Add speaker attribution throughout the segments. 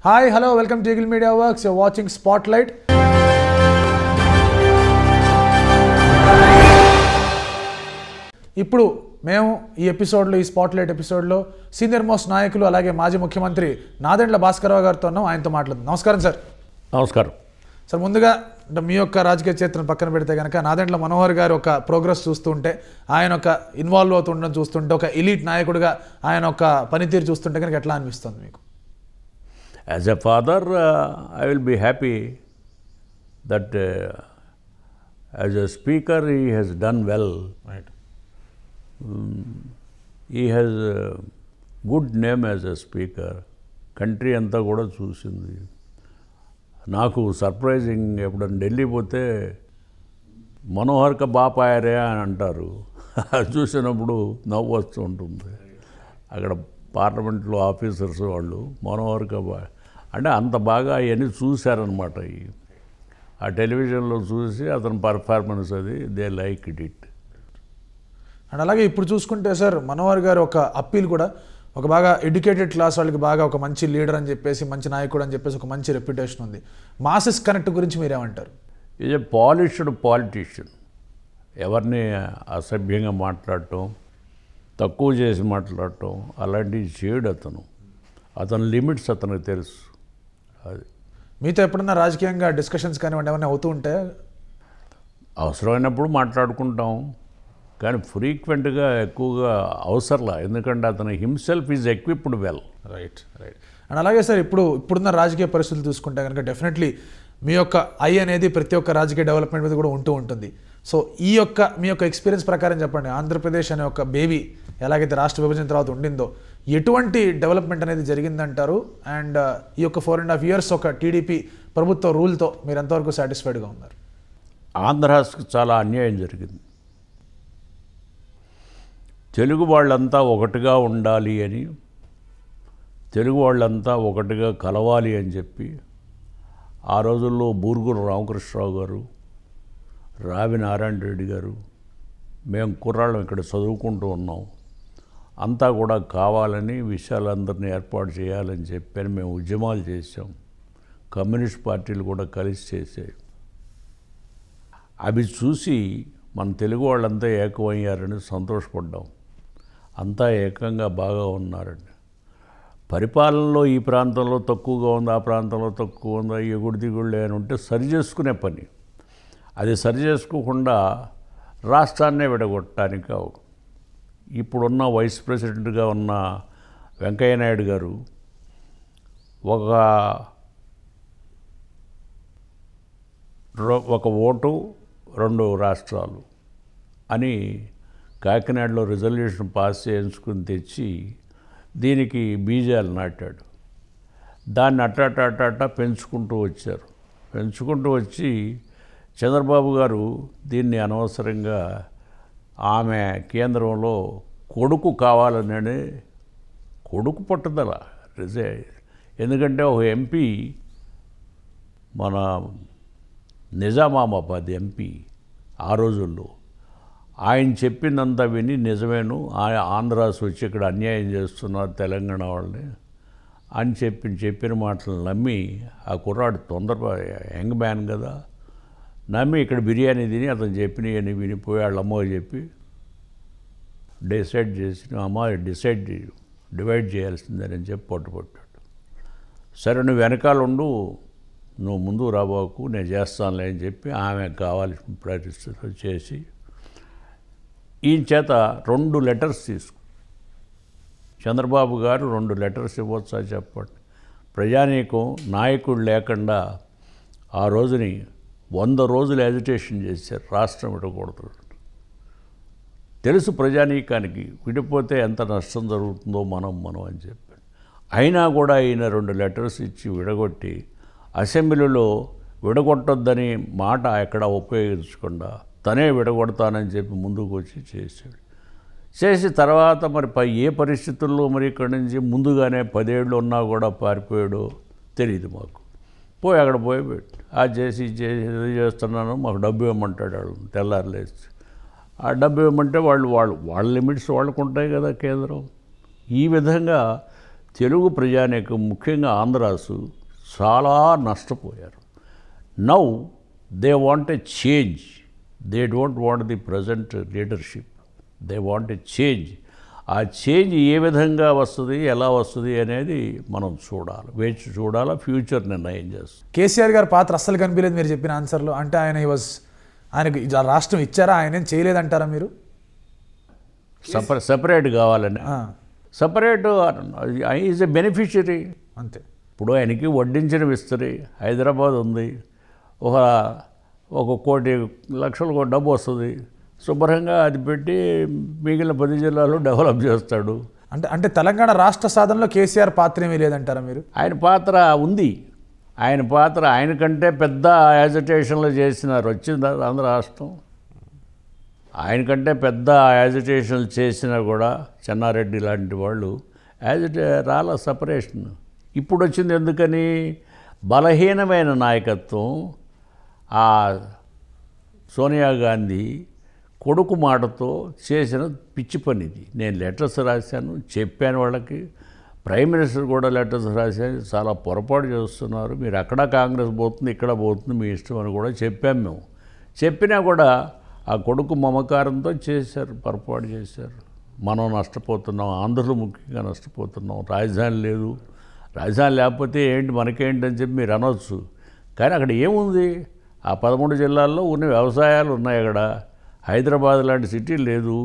Speaker 1: Hi, hello, welcome to Eagle Media Works. You're watching Spotlight. ఇప్పుడు మేము ఈ ఎపిసోడ్లో ఈ స్పాట్లైట్ ఎపిసోడ్లో సీనియర్ మోస్ట్ నాయకులు అలాగే మాజీ ముఖ్యమంత్రి నాదెండ్ల భాస్కరరావు గారితో ఉన్నాం. ఆయనతో మాట్లాడుతున్నాం. నమస్కారం సార్.
Speaker 2: నమస్కారం
Speaker 1: సార్, ముందుగా మీ యొక్క రాజకీయ చరిత్రను పక్కన పెడితే కనుక నాదెండ్ల మనోహర్ గారు ఒక ప్రోగ్రెస్ చూస్తుంటే, ఆయన ఒక ఇన్వాల్వ్ అవుతుండడం చూస్తుంటే, ఒక ఎలీట్ నాయకుడిగా ఆయన ఒక పనితీరు చూస్తుంటే కనుక ఎట్లా అనిపిస్తుంది మీకు?
Speaker 2: As a father I will be happy that as a speaker he has done well.
Speaker 1: Right.
Speaker 2: He has good name as a speaker. Country అంతా కూడా చూసింది. నాకు సర్ప్రైజింగ్, ఎప్పుడన్నా ఢిల్లీ పోతే మనోహర్క బాపాయరే అని అంటారు. అది చూసినప్పుడు నవ్వు వస్తూ ఉంటుంది. అక్కడ పార్లమెంట్లో ఆఫీసర్స్ వాళ్ళు మనోహర్క అంటే అంత బాగా అవన్నీ చూశారనమాట. ఆ టెలివిజన్లో చూసి అతని పర్ఫార్మెన్స్ అది దే లైక్ ఇట్.
Speaker 1: అండ్ అలాగే ఇప్పుడు చూసుకుంటే సార్, మనోహర్ గారు ఒక అప్పీల్ కూడా ఒక బాగా ఎడ్యుకేటెడ్ క్లాస్ వాళ్ళకి బాగా ఒక మంచి లీడర్ అని చెప్పేసి, మంచి నాయకుడు అని చెప్పేసి ఒక మంచి రెప్యుటేషన్ ఉంది. మాసెస్ కనెక్ట్ గురించి మీరేమంటారు?
Speaker 2: Is a polished politician. ఎవరిని అసభ్యంగా మాట్లాడటం, తక్కువ చేసి మాట్లాడటం అలాంటివి చేయడు అతను. అతని లిమిట్స్ అతనికి తెలుసు. అది
Speaker 1: మీతో ఎప్పుడన్నా రాజకీయంగా డిస్కషన్స్ కానివ్వండి ఏమైనా అవుతూ ఉంటే?
Speaker 2: అవసరమైనప్పుడు మాట్లాడుకుంటాం, కానీ ఫ్రీక్వెంట్గా ఎక్కువగా అవసరంలా. ఎందుకంటే అతను himself is equipped well.
Speaker 1: Right. And అలాగే సార్, ఇప్పుడున్న రాజకీయ పరిస్థితులు చూసుకుంటే కనుక డెఫినెట్లీ మీ యొక్క ఐ అనేది ప్రతి ఒక్క రాజకీయ డెవలప్మెంట్ మీద కూడా ఉంటూ ఉంటుంది. సో మీ యొక్క ఎక్స్పీరియన్స్ ప్రకారం చెప్పండి, ఆంధ్రప్రదేశ్ అనే ఒక బేబీ ఎలాగైతే రాష్ట్ర విభజన తర్వాత ఉండిందో ఎటువంటి డెవలప్మెంట్ అనేది జరిగిందంటారు? అండ్ ఈ యొక్క 4.5 years ఒక టీడీపీ ప్రభుత్వ రూల్తో మీరు ఎంతవరకు సాటిస్ఫైడ్గా ఉన్నారు?
Speaker 2: ఆంధ్రాస్కి చాలా అన్యాయం జరిగింది. తెలుగు వాళ్ళంతా ఒకటిగా ఉండాలి అని, తెలుగు వాళ్ళంతా ఒకటిగా కలవాలి అని చెప్పి ఆ రోజుల్లో బూరుగుల రామకృష్ణరావు గారు, రావి నారాయణ రెడ్డి గారు, మేము కుర్రాళ్ళం ఇక్కడ చదువుకుంటూ ఉన్నాం, అంతా కూడా కావాలని విషయాలందరినీ ఏర్పాటు చేయాలని చెప్పని మేము ఉద్యమాలు చేసాం. కమ్యూనిస్ట్ పార్టీలు కూడా కలిసి చేసాయి. అవి చూసి మన తెలుగు వాళ్ళంతా ఏకమయ్యారని సంతోషపడ్డాం. అంతా ఏకంగా బాగా ఉన్నారండి. పరిపాలనలో ఈ ప్రాంతంలో తక్కువగా ఉంది, ఆ ప్రాంతంలో తక్కువ ఉందా, ఎగుడు దిగుళ్ళు అని ఉంటే సరి చేసుకునే పని. అది సరి చేసుకోకుండా రాష్ట్రాన్నే విడగొట్టడానికి ఇప్పుడున్న వైస్ ప్రెసిడెంట్గా ఉన్న వెంకయ్యనాయుడు గారు ఒక ఓటు 2 రాష్ట్రాలు అని కాకినాడలో రిజల్యూషన్ పాస్ చేయించుకుని తెచ్చి దీనికి బీజాలు నాటాడు. దాన్ని అట్ట పెంచుకుంటూ వచ్చారు. పెంచుకుంటూ వచ్చి చంద్రబాబు గారు దీన్ని అనవసరంగా ఆమె కేంద్రంలో కొడుకు కావాలనే కొడుకు పట్టుదల ఎందుకంటే ఒక ఎంపీ, మన నిజామాబాద్ ఎంపీ ఆ రోజుల్లో, ఆయన చెప్పిందంతా విని నిజమేను ఆంధ్రాస్ వచ్చి ఇక్కడ అన్యాయం చేస్తున్నారు తెలంగాణ వాళ్ళని అని చెప్పిన మాటలు నమ్మి ఆ కుర్రాడు యంగ్ మ్యాన్ కదా, నమ్మి ఇక్కడ బిర్యానీ తిని అతను చెప్పినవన్నీ వినిపోయి వాళ్ళ అమ్మ చెప్పి డిసైడ్ చేసి, అమ్మ డివైడ్ చేయాల్సిందని చెప్పి పట్టుపట్టాడు. సరే నువ్వు వెనకాల ఉండు, నువ్వు ముందు రాబోకు, నేను చేస్తానులే అని చెప్పి ఆమె కావాల్సిన ప్రతిష్టలు చేసి ఈయన చేత 2 లెటర్స్ చంద్రబాబు గారు 2 లెటర్స్ ఇవ్వచ్చా చెప్పండి. ప్రజానీకం నాయకుడు లేకుండా ఆ రోజుని 100 రోజులు ఎజిటేషన్ చేశారు, రాష్ట్రం విడకూడదు. తెలుసు ప్రజానీకానికి విడిపోతే ఎంత నష్టం జరుగుతుందో మనం అని చెప్పాడు. అయినా కూడా ఈయన 2 లెటర్స్ ఇచ్చి విడగొట్టి అసెంబ్లీలో విడగొట్టొద్దని మాట ఎక్కడ ఉపయోగించకుండా తనే విడగొడతానని చెప్పి ముందుకు వచ్చి చేసి తర్వాత మరి ఏ పరిస్థితుల్లో మరి ఇక్కడి నుంచి ముందుగానే 10 ఏళ్ళు ఉన్నా కూడా పారిపోయాడో తెలియదు మాకు. అక్కడ పోయి అది చేసి ఇది చేస్తున్నాను, మాకు డబ్బు ఇవ్వమంటాడు. వాళ్ళు తెల్లారులేసి ఆ డబ్బు ఇవ్వమంటే వాళ్ళ లిమిట్స్ వాళ్ళకు ఉంటాయి కదా కేంద్రం. ఈ విధంగా తెలుగు ప్రజానీకం ముఖ్యంగా ఆంధ్రాసు చాలా నష్టపోయారు. Now they want a change. They don't want the present leadership, they want a change. ఆ చేంజ్ ఏ విధంగా వస్తుంది, ఎలా వస్తుంది అనేది మనం చూడాలి, వేచి చూడాలి, ఫ్యూచర్ నిర్ణయం చేస్తాం.
Speaker 1: కేసీఆర్ గారి పాత్ర అస్సలు కనిపించలేదు మీరు చెప్పిన ఆన్సర్లో. అంటే ఆయనకు రాష్ట్రం ఇచ్చారా, ఆయన ఏం చేయలేదంటారా మీరు?
Speaker 2: సపరేట్ కావాలని, సపరేట్ ఈజ్ ఎ బెనిఫిషియరీ
Speaker 1: అంతే.
Speaker 2: ఇప్పుడు ఆయనకి వడ్డించిన విస్తరి హైదరాబాద్ ఉంది, ఒక కోటి లక్షల డబ్బు వస్తుంది, శుభ్రంగా అది పెట్టి మిగిలిన 10 జిల్లాలు డెవలప్ చేస్తాడు.
Speaker 1: అంటే తెలంగాణ రాష్ట్ర సాధనలో కేసీఆర్ పాత్ర ఏమీ లేదంటారా మీరు?
Speaker 2: ఆయన పాత్ర ఉంది. ఆయన పాత్ర ఆయనకంటే పెద్ద యాజిటేషన్లు చేసినారు. వచ్చింది ఆంధ్ర రాష్ట్రం. ఆయనకంటే పెద్ద యాజిటేషన్లు చేసినా కూడా చెన్నారెడ్డి లాంటి వాళ్ళు రాల సపరేషన్. ఇప్పుడు వచ్చింది ఎందుకని? బలహీనమైన నాయకత్వం. ఆ సోనియా గాంధీ కొడుకు మాటతో చేసిన పిచ్చి పని ఇది. నేను లెటర్స్ రాశాను, చెప్పాను వాళ్ళకి, ప్రైమ్ మినిస్టర్ కూడా లెటర్స్ రాశాను, చాలా పొరపాటు చేస్తున్నారు, మీరు అక్కడ కాంగ్రెస్ పోతుంది, ఇక్కడ పోతుంది, మీ ఇష్టం అని కూడా చెప్పాము మేము. చెప్పినా కూడా ఆ కొడుకు మమకారంతో చేశారు, పొరపాటు చేశారు. మనం నష్టపోతున్నాం, ఆంధ్రులు ముఖ్యంగా నష్టపోతున్నాం. రాజధాని లేదు, రాజధాని లేకపోతే ఏంటి మనకేంటి అని చెప్పి మీరు అనవచ్చు. కానీ అక్కడ ఏముంది? ఆ 13 జిల్లాల్లో ఉన్న వ్యవసాయాలు ఉన్నాయి. అక్కడ హైదరాబాద్ లాంటి సిటీ లేదు.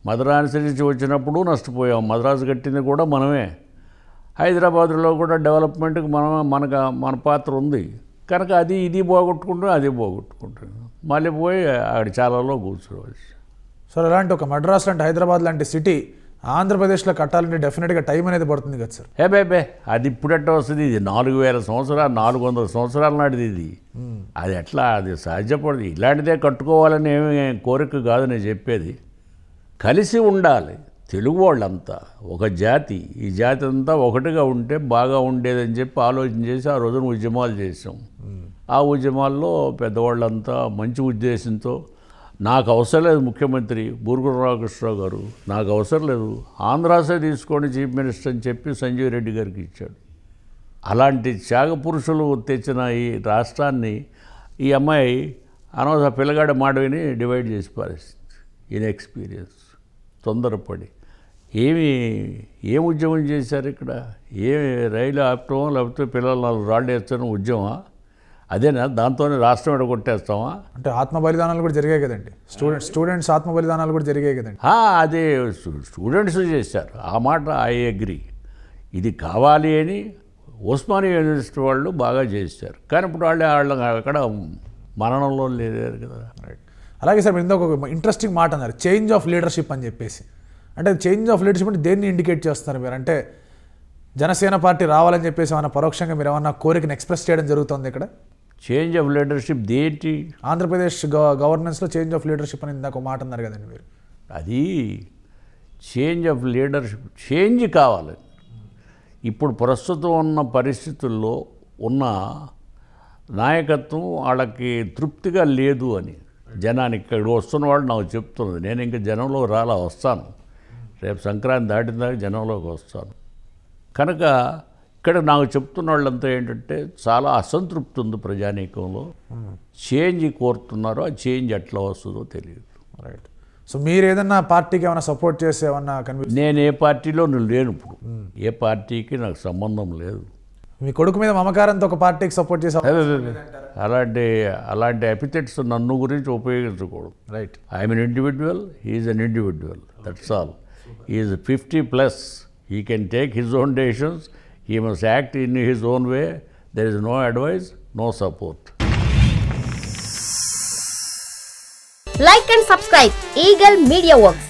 Speaker 2: మద్రాసు నుంచి వచ్చినప్పుడు నష్టపోయాం. మద్రాసు కట్టింది కూడా మనమే. హైదరాబాద్లో కూడా డెవలప్మెంట్కి మన పాత్ర ఉంది కనుక ఇది పోగొట్టుకుంటాం, అది పోగొట్టుకుంటాం, మళ్ళీ పోయి అక్కడ చాలాలో కూర్చోవచ్చు.
Speaker 1: సో అలాంటి ఒక మద్రాస్ లాంటి హైదరాబాద్ లాంటి సిటీ ఆంధ్రప్రదేశ్లో కట్టాలంటే డెఫినెట్గా టైం అనేది పడుతుంది కదా సార్?
Speaker 2: అది ఇప్పుడెట్ట వస్తుంది? ఇది 4000 సంవత్సరాలు, 400 సంవత్సరాల నాటిది ఇది. అది ఎట్లా? అది సాధ్యపడదు. ఇలాంటిదే కట్టుకోవాలని ఏమి కోరిక కాదు నేను చెప్పేది. కలిసి ఉండాలి తెలుగు వాళ్ళంతా, ఒక జాతి. ఈ జాతి అంతా ఒకటిగా ఉంటే బాగా ఉండేదని చెప్పి ఆలోచన చేసి ఆ రోజున ఉద్యమాలు చేసాం. ఆ ఉద్యమాల్లో పెద్దవాళ్ళంతా మంచి ఉద్దేశంతో, నాకు అవసరం లేదు ముఖ్యమంత్రి బూరుగుల రామకృష్ణరావు గారు, నాకు అవసరం లేదు, ఆంధ్రాసే తీసుకోండి చీఫ్ మినిస్టర్ అని చెప్పి సంజీవ్ రెడ్డి గారికి ఇచ్చాడు. అలాంటి త్యాగపురుషులు తెచ్చిన ఈ రాష్ట్రాన్ని ఈ అమ్మాయి అనవసర పిల్లగాడి మాట విని డివైడ్ చేసి పారేసింది. ఇన్ఎక్స్పీరియన్స్, తొందరపడి. ఏం ఉద్యమం చేశారు ఇక్కడ? రైలు ఆపటమో లేకపోతే పిల్లలు 4 రాళ్ళు వేస్తాను ఉద్యమా? అదేనా? దాంతోనే రాష్ట్రం ఎడగొట్టేస్తామా?
Speaker 1: అంటే ఆత్మ బలిదానాలు కూడా జరిగాయి కదండి, స్టూడెంట్స్ ఆత్మ బలిదానాలు కూడా జరిగాయి కదండి.
Speaker 2: అదే స్టూడెంట్స్ చేశారు. ఆ మాట ఐ అగ్రీ. ఇది కావాలి అని ఉస్మానియా యూనివర్సిటీ వాళ్ళు బాగా చేశారు. కానీ ఇప్పుడు వాళ్ళు అక్కడ మరణంలో లేరు కదా.
Speaker 1: రైట్. అలాగే సార్, ఇందాక ఒక ఇంట్రెస్టింగ్ మాట అన్నారు, చేంజ్ ఆఫ్ లీడర్షిప్ అని చెప్పేసి. అంటే చేంజ్ ఆఫ్ లీడర్షిప్ అంటే దేన్ని ఇండికేట్ చేస్తున్నారు మీరు? అంటే జనసేన పార్టీ రావాలని చెప్పేసి ఏమన్నా పరోక్షంగా మీరు ఏమన్నా కోరికను ఎక్స్ప్రెస్ చేయడం జరుగుతుంది ఇక్కడ?
Speaker 2: చేంజ్ ఆఫ్ లీడర్షిప్ దేంటి?
Speaker 1: ఆంధ్రప్రదేశ్ గవర్నెన్స్లో చేంజ్ ఆఫ్ లీడర్షిప్ అని ఇందాక మాట అన్నారు కదండి మీరు.
Speaker 2: అది చేంజ్ ఆఫ్ లీడర్షిప్, చేంజ్ కావాలి. ఇప్పుడు ప్రస్తుతం ఉన్న పరిస్థితుల్లో ఉన్న నాయకత్వం వాళ్ళకి తృప్తిగా లేదు అని జనానికి, ఇక్కడ వస్తున్న వాళ్ళు నాకు చెప్తున్నది. నేను ఇంకా జనంలో వస్తాను, రేపు సంక్రాంతి దాటిన దాకా జనంలోకి వస్తాను. కనుక ఇక్కడ నాకు చెప్తున్న వాళ్ళంతా ఏంటంటే చాలా అసంతృప్తి ఉంది ప్రజానీకంలో. చేంజ్ కోరుతున్నారో ఆ చేంజ్ ఎట్లా వస్తుందో తెలియదు.
Speaker 1: రైట్. సో మీరు ఏదన్నా పార్టీకి ఏమైనా సపోర్ట్ చేసి ఏమన్నా
Speaker 2: నేను ఏ పార్టీలో లేను ఇప్పుడు. ఏ పార్టీకి నాకు సంబంధం లేదు.
Speaker 1: మీ కొడుకు మీద మమకారంతో ఒక పార్టీకి సపోర్ట్ చేసే
Speaker 2: అలాంటి ఎపిథెట్స్ నన్ను గురించి ఉపయోగించకూడదు.
Speaker 1: Right.
Speaker 2: I'm an individual, he's an individual, that's all. He's 50+. He can take his own decisions. He must act in his own way. There is no advice, no support.
Speaker 3: Like and subscribe Eagle Media Works.